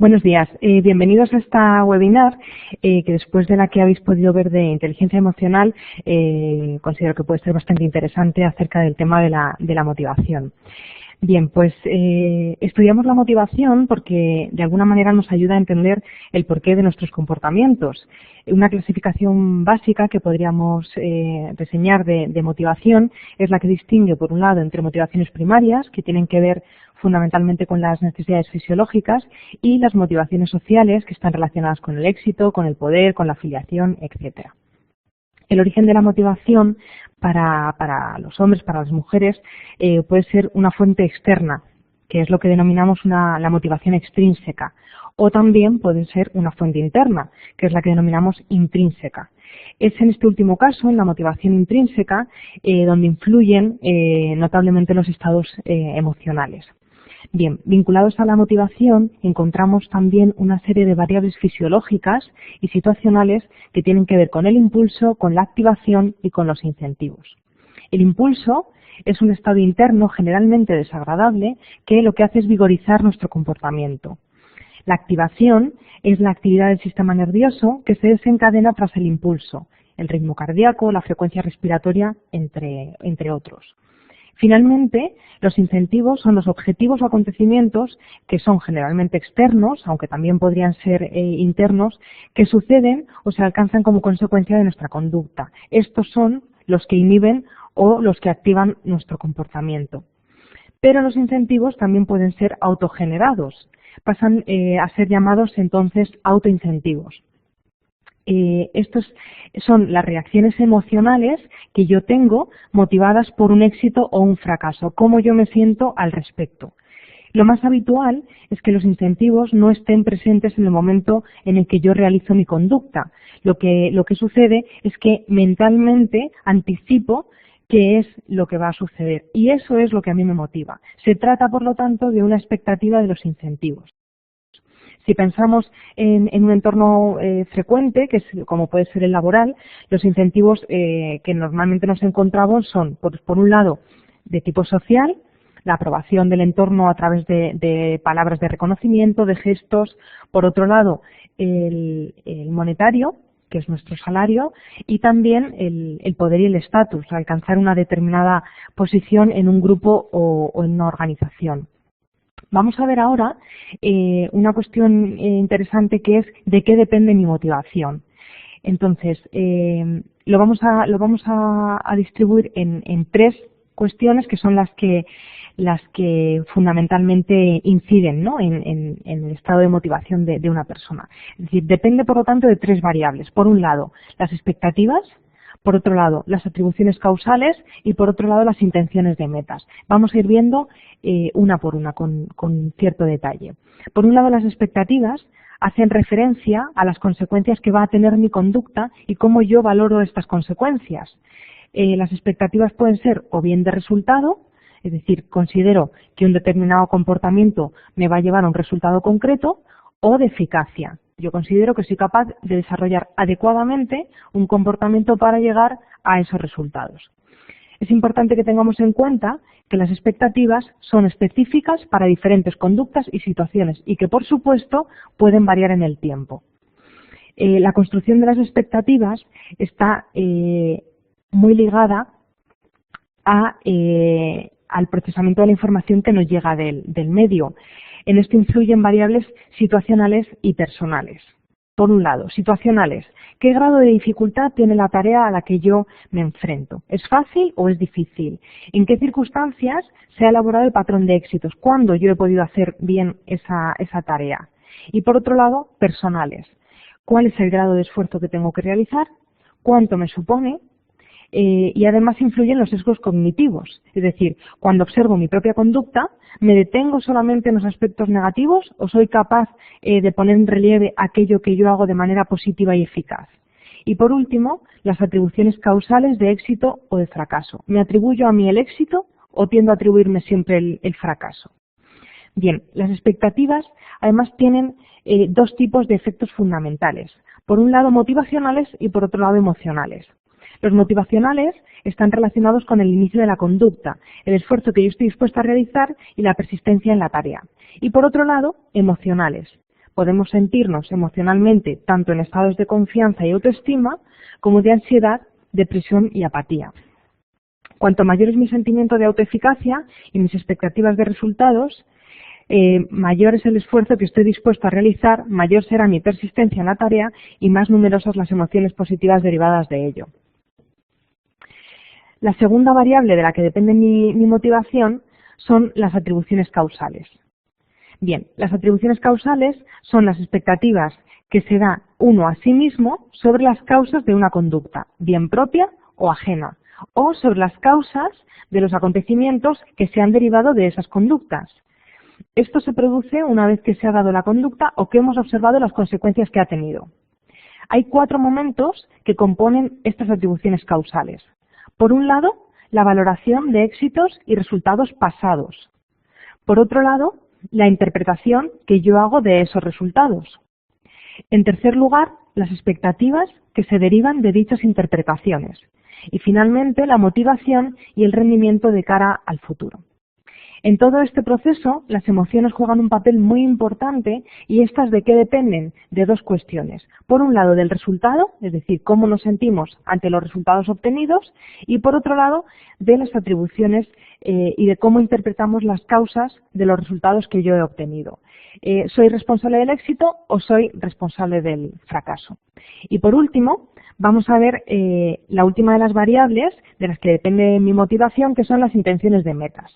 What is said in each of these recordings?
Buenos días, bienvenidos a esta webinar que después de la que habéis podido ver de inteligencia emocional considero que puede ser bastante interesante acerca del tema de la motivación. Bien, pues estudiamos la motivación porque de alguna manera nos ayuda a entender el porqué de nuestros comportamientos. Una clasificación básica que podríamos reseñar de motivación es la que distingue, por un lado, entre motivaciones primarias, que tienen que ver fundamentalmente con las necesidades fisiológicas, y las motivaciones sociales, que están relacionadas con el éxito, con el poder, con la afiliación, etcétera. El origen de la motivación para los hombres, para las mujeres, puede ser una fuente externa, que es lo que denominamos la motivación extrínseca, o también puede ser una fuente interna, que es la que denominamos intrínseca. Es en este último caso, en la motivación intrínseca, donde influyen notablemente los estados emocionales. Bien, vinculados a la motivación encontramos también una serie de variables fisiológicas y situacionales que tienen que ver con el impulso, con la activación y con los incentivos. El impulso es un estado interno generalmente desagradable que lo que hace es vigorizar nuestro comportamiento. La activación es la actividad del sistema nervioso que se desencadena tras el impulso, el ritmo cardíaco, la frecuencia respiratoria, entre otros. Finalmente, los incentivos son los objetivos o acontecimientos que son generalmente externos, aunque también podrían ser internos, que suceden o se alcanzan como consecuencia de nuestra conducta. Estos son los que inhiben o los que activan nuestro comportamiento. Pero los incentivos también pueden ser autogenerados, pasan a ser llamados entonces autoincentivos. Estos son las reacciones emocionales que yo tengo motivadas por un éxito o un fracaso, cómo yo me siento al respecto. Lo más habitual es que los incentivos no estén presentes en el momento en el que yo realizo mi conducta. Lo que sucede es que mentalmente anticipo qué es lo que va a suceder y eso es lo que a mí me motiva. Se trata, por lo tanto, de una expectativa de los incentivos. Si pensamos en un entorno frecuente, que es como puede ser el laboral, los incentivos que normalmente nos encontramos son, por un lado, de tipo social, la aprobación del entorno a través de palabras de reconocimiento, de gestos; por otro lado, el monetario, que es nuestro salario, y también el poder y el estatus, alcanzar una determinada posición en un grupo o en una organización. Vamos a ver ahora una cuestión interesante, que es de qué depende mi motivación. Entonces, lo vamos a distribuir en tres cuestiones que son las que fundamentalmente inciden, ¿no?, en el estado de motivación de una persona. Es decir, depende, por lo tanto, de tres variables. Por un lado, las expectativas; por otro lado, las atribuciones causales; y por otro lado, las intenciones de metas. Vamos a ir viendo una por una con cierto detalle. Por un lado, las expectativas hacen referencia a las consecuencias que va a tener mi conducta y cómo yo valoro estas consecuencias. Las expectativas pueden ser o bien de resultado, es decir, considero que un determinado comportamiento me va a llevar a un resultado concreto, o de eficacia. Yo considero que soy capaz de desarrollar adecuadamente un comportamiento para llegar a esos resultados. Es importante que tengamos en cuenta que las expectativas son específicas para diferentes conductas y situaciones y que, por supuesto, pueden variar en el tiempo. La construcción de las expectativas está muy ligada al procesamiento de la información que nos llega del medio. En esto influyen variables situacionales y personales. Por un lado, situacionales. ¿Qué grado de dificultad tiene la tarea a la que yo me enfrento? ¿Es fácil o es difícil? ¿En qué circunstancias se ha elaborado el patrón de éxitos? ¿Cuándo yo he podido hacer bien esa tarea? Y por otro lado, personales. ¿Cuál es el grado de esfuerzo que tengo que realizar? ¿Cuánto me supone? Y además influyen los sesgos cognitivos, es decir, cuando observo mi propia conducta, ¿me detengo solamente en los aspectos negativos o soy capaz de poner en relieve aquello que yo hago de manera positiva y eficaz? Y por último, las atribuciones causales de éxito o de fracaso. ¿Me atribuyo a mí el éxito o tiendo a atribuirme siempre el fracaso? Bien, las expectativas además tienen dos tipos de efectos fundamentales. Por un lado, motivacionales, y por otro lado, emocionales. Los motivacionales están relacionados con el inicio de la conducta, el esfuerzo que yo estoy dispuesta a realizar y la persistencia en la tarea. Y por otro lado, emocionales. Podemos sentirnos emocionalmente tanto en estados de confianza y autoestima como de ansiedad, depresión y apatía. Cuanto mayor es mi sentimiento de autoeficacia y mis expectativas de resultados, mayor es el esfuerzo que estoy dispuesto a realizar, mayor será mi persistencia en la tarea y más numerosas las emociones positivas derivadas de ello. La segunda variable de la que depende mi motivación son las atribuciones causales. Bien, las atribuciones causales son las expectativas que se da uno a sí mismo sobre las causas de una conducta, bien propia o ajena, o sobre las causas de los acontecimientos que se han derivado de esas conductas. Esto se produce una vez que se ha dado la conducta o que hemos observado las consecuencias que ha tenido. Hay 4 momentos que componen estas atribuciones causales. Por un lado, la valoración de éxitos y resultados pasados. Por otro lado, la interpretación que yo hago de esos resultados. En tercer lugar, las expectativas que se derivan de dichas interpretaciones. Y finalmente, la motivación y el rendimiento de cara al futuro. En todo este proceso, las emociones juegan un papel muy importante y estas ¿de qué dependen? De 2 cuestiones. Por un lado, del resultado, es decir, cómo nos sentimos ante los resultados obtenidos, y por otro lado, de las atribuciones y de cómo interpretamos las causas de los resultados que yo he obtenido. ¿Soy responsable del éxito o soy responsable del fracaso? Y por último, vamos a ver la última de las variables de las que depende mi motivación, que son las intenciones de metas.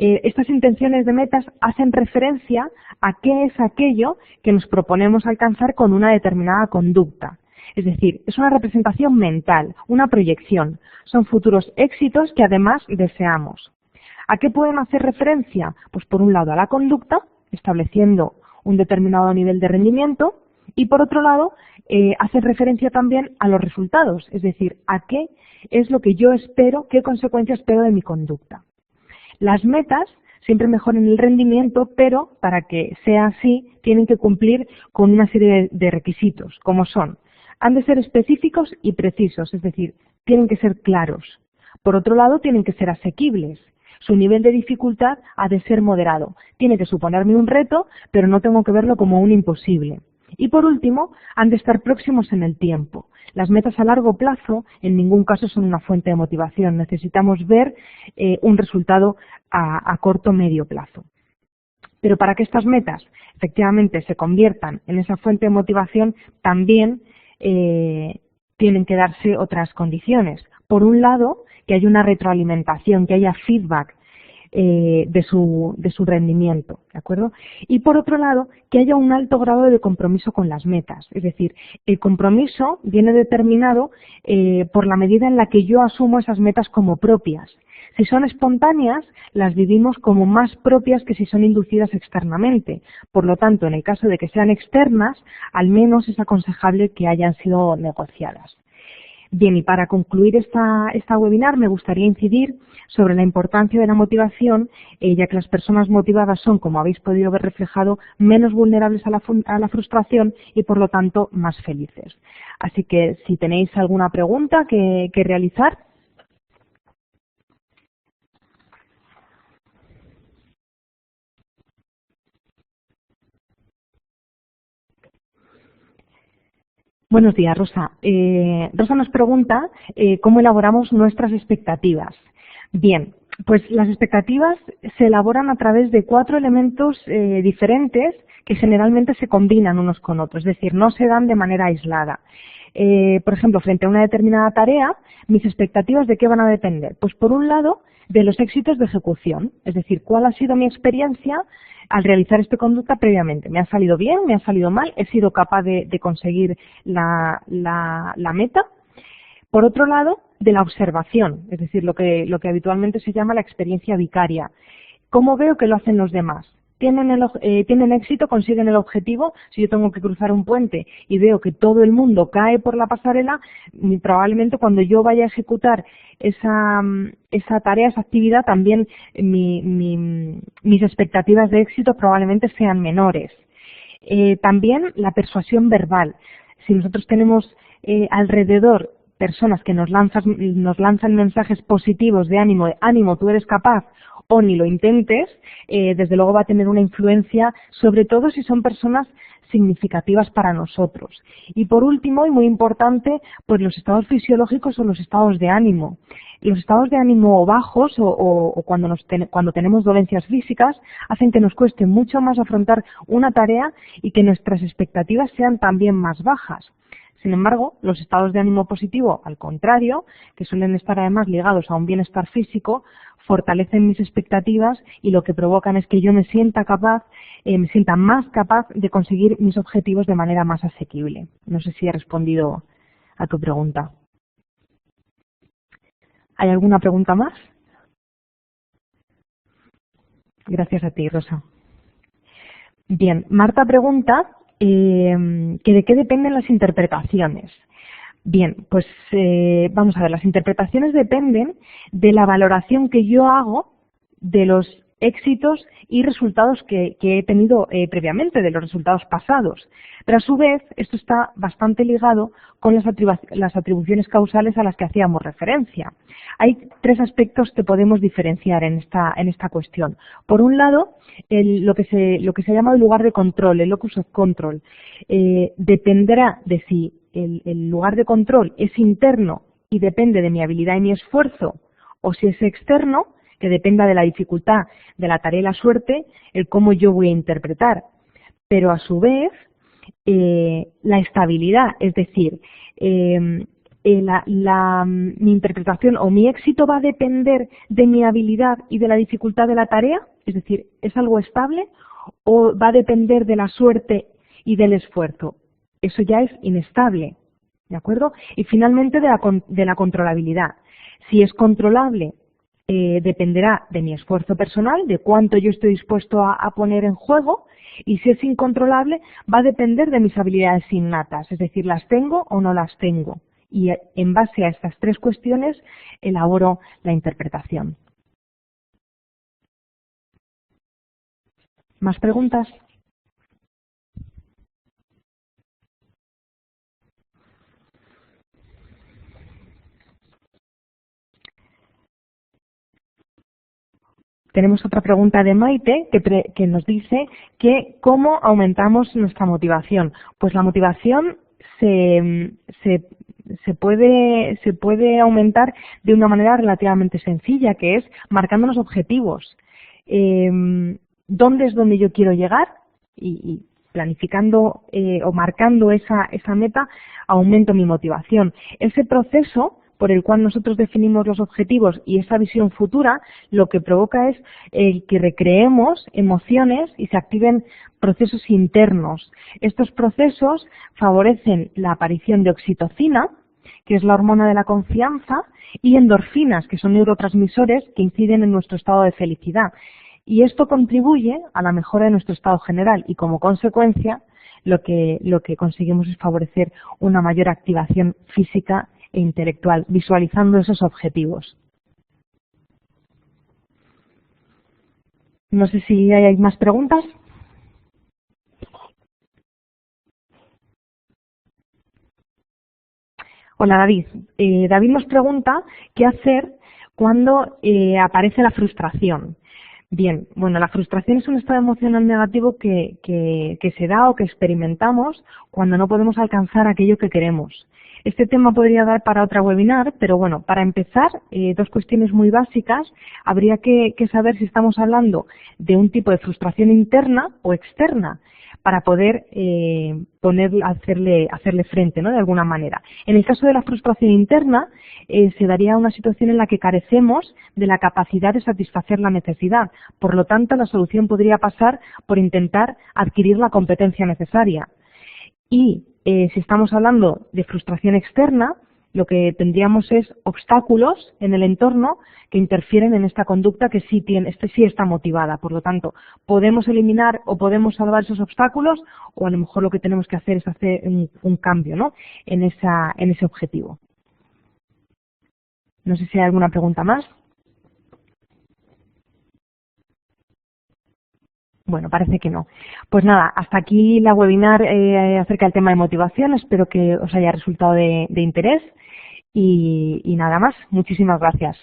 Estas intenciones de metas hacen referencia a qué es aquello que nos proponemos alcanzar con una determinada conducta. Es decir, es una representación mental, una proyección. Son futuros éxitos que además deseamos. ¿A qué pueden hacer referencia? Pues por un lado a la conducta, estableciendo un determinado nivel de rendimiento, y por otro lado hacen referencia también a los resultados, es decir, a qué es lo que yo espero, qué consecuencias espero de mi conducta. Las metas siempre mejoran el rendimiento, pero para que sea así tienen que cumplir con una serie de requisitos, como son, han de ser específicos y precisos, es decir, tienen que ser claros. Por otro lado, tienen que ser asequibles. Su nivel de dificultad ha de ser moderado. Tiene que suponerme un reto, pero no tengo que verlo como un imposible. Y por último, han de estar próximos en el tiempo. Las metas a largo plazo en ningún caso son una fuente de motivación. Necesitamos ver un resultado a corto o medio plazo. Pero para que estas metas efectivamente se conviertan en esa fuente de motivación, también tienen que darse otras condiciones. Por un lado, que haya una retroalimentación, que haya feedback de su rendimiento, ¿de acuerdo? Y por otro lado, que haya un alto grado de compromiso con las metas. Es decir, el compromiso viene determinado por la medida en la que yo asumo esas metas como propias. Si son espontáneas, las vivimos como más propias que si son inducidas externamente. Por lo tanto, en el caso de que sean externas, al menos es aconsejable que hayan sido negociadas. Bien, y para concluir esta webinar me gustaría incidir sobre la importancia de la motivación, ya que las personas motivadas son, como habéis podido ver reflejado, menos vulnerables a la frustración y por lo tanto más felices. Así que si tenéis alguna pregunta que realizar. Buenos días, Rosa. Rosa nos pregunta cómo elaboramos nuestras expectativas. Bien, pues las expectativas se elaboran a través de 4 elementos diferentes que generalmente se combinan unos con otros, es decir, no se dan de manera aislada. Por ejemplo, frente a una determinada tarea, mis expectativas ¿de qué van a depender? Pues por un lado, de los éxitos de ejecución, es decir, cuál ha sido mi experiencia al realizar esta conducta previamente. ¿Me ha salido bien? ¿Me ha salido mal? ¿He sido capaz de conseguir la meta? Por otro lado, de la observación, es decir, lo que habitualmente se llama la experiencia vicaria. ¿Cómo veo que lo hacen los demás? ¿Tienen éxito? ¿Consiguen el objetivo? Si yo tengo que cruzar un puente y veo que todo el mundo cae por la pasarela, probablemente cuando yo vaya a ejecutar esa tarea, esa actividad, también mis expectativas de éxito probablemente sean menores. También la persuasión verbal. Si nosotros tenemos alrededor personas que nos lanzan mensajes positivos de ánimo, tú eres capaz, o ni lo intentes, desde luego va a tener una influencia, sobre todo si son personas significativas para nosotros. Y por último, y muy importante, pues los estados fisiológicos o los estados de ánimo. Los estados de ánimo bajos o cuando tenemos dolencias físicas hacen que nos cueste mucho más afrontar una tarea y que nuestras expectativas sean también más bajas. Sin embargo, los estados de ánimo positivo, al contrario, que suelen estar además ligados a un bienestar físico, fortalecen mis expectativas y lo que provocan es que yo me sienta más capaz de conseguir mis objetivos de manera más asequible. No sé si he respondido a tu pregunta. ¿Hay alguna pregunta más? Gracias a ti, Rosa. Bien, Marta pregunta que de qué dependen las interpretaciones. Bien, pues vamos a ver, las interpretaciones dependen de la valoración que yo hago de los éxitos y resultados que he tenido previamente, de los resultados pasados. Pero a su vez, esto está bastante ligado con las atribuciones causales a las que hacíamos referencia. Hay tres aspectos que podemos diferenciar en esta cuestión. Por un lado, lo que se ha llamado el lugar de control, el locus of control, dependerá de si el lugar de control es interno y depende de mi habilidad y mi esfuerzo, o si es externo, que dependa de la dificultad de la tarea y la suerte, el cómo yo voy a interpretar. Pero a su vez, la estabilidad, es decir, mi interpretación o mi éxito va a depender de mi habilidad y de la dificultad de la tarea, es decir, ¿es algo estable o va a depender de la suerte y del esfuerzo? Eso ya es inestable, ¿de acuerdo? Y finalmente de la controlabilidad. Si es controlable, dependerá de mi esfuerzo personal, de cuánto yo estoy dispuesto a poner en juego, y si es incontrolable, va a depender de mis habilidades innatas, es decir, las tengo o no las tengo. Y en base a estas tres cuestiones elaboro la interpretación. ¿Más preguntas? Tenemos otra pregunta de Maite que nos dice que ¿cómo aumentamos nuestra motivación? Pues la motivación se puede aumentar de una manera relativamente sencilla, que es marcándonos objetivos. ¿Dónde es donde yo quiero llegar? Y planificando o marcando esa meta, aumento mi motivación. Ese proceso por el cual nosotros definimos los objetivos y esa visión futura, lo que provoca es que recreemos emociones y se activen procesos internos. Estos procesos favorecen la aparición de oxitocina, que es la hormona de la confianza, y endorfinas, que son neurotransmisores que inciden en nuestro estado de felicidad. Y esto contribuye a la mejora de nuestro estado general y, como consecuencia, lo que conseguimos es favorecer una mayor activación física e intelectual, visualizando esos objetivos. No sé si hay más preguntas. Hola, David. David nos pregunta qué hacer cuando aparece la frustración. Bien, bueno, la frustración es un estado emocional negativo que se da o que experimentamos cuando no podemos alcanzar aquello que queremos. Este tema podría dar para otra webinar, pero bueno, para empezar, dos cuestiones muy básicas. Habría que saber si estamos hablando de un tipo de frustración interna o externa, para poder hacerle frente, ¿no?, de alguna manera. En el caso de la frustración interna, se daría una situación en la que carecemos de la capacidad de satisfacer la necesidad. Por lo tanto, la solución podría pasar por intentar adquirir la competencia necesaria. Y si estamos hablando de frustración externa, lo que tendríamos es obstáculos en el entorno que interfieren en esta conducta que sí está motivada. Por lo tanto, podemos eliminar o podemos salvar esos obstáculos, o a lo mejor lo que tenemos que hacer es hacer un cambio, ¿no?, en ese objetivo. No sé si hay alguna pregunta más. Bueno, parece que no. Pues nada, hasta aquí la webinar acerca del tema de motivación. Espero que os haya resultado de interés y nada más. Muchísimas gracias.